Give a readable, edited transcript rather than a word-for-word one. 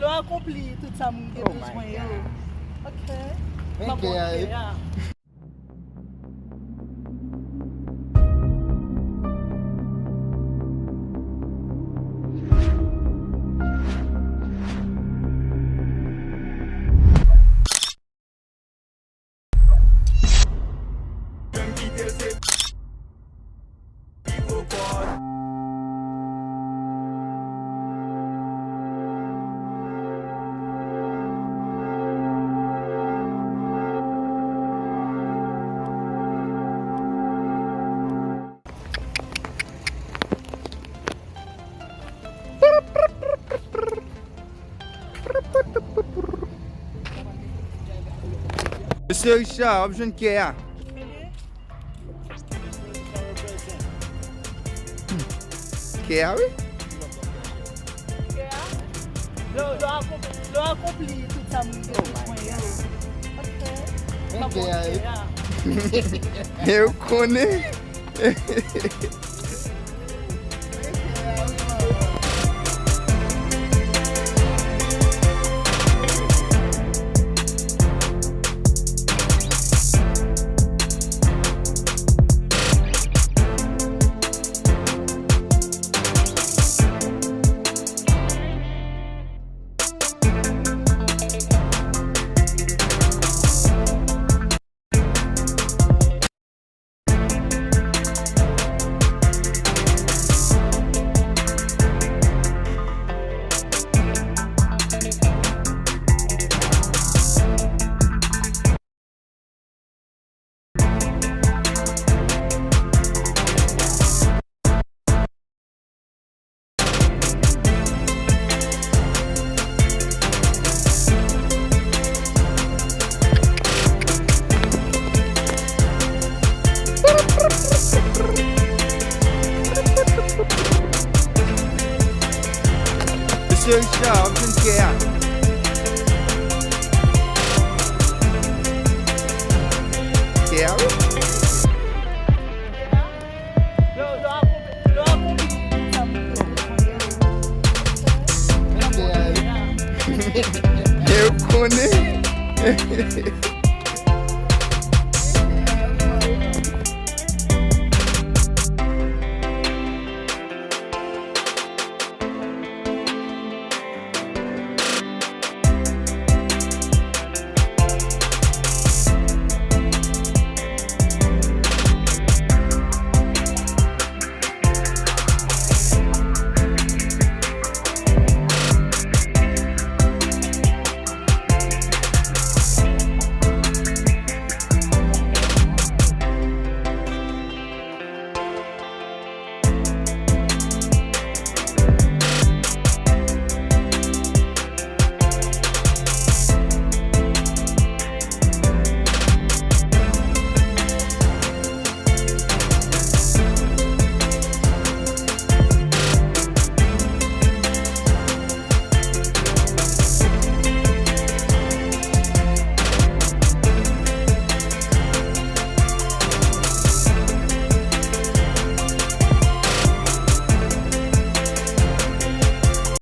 Lo accompli tout ça mon Oh my besoin. God. OK. Thank you. Monsieur Richard, op joun kè ya? Kè ya wè? Lo accompli tout ça mon besoin. OK. Thank you. Eu konè. Monsieur Richard, op joun kè ya? Kè ya wè? Lo accompli tout ça mon besoin. Thank you. Eu konè.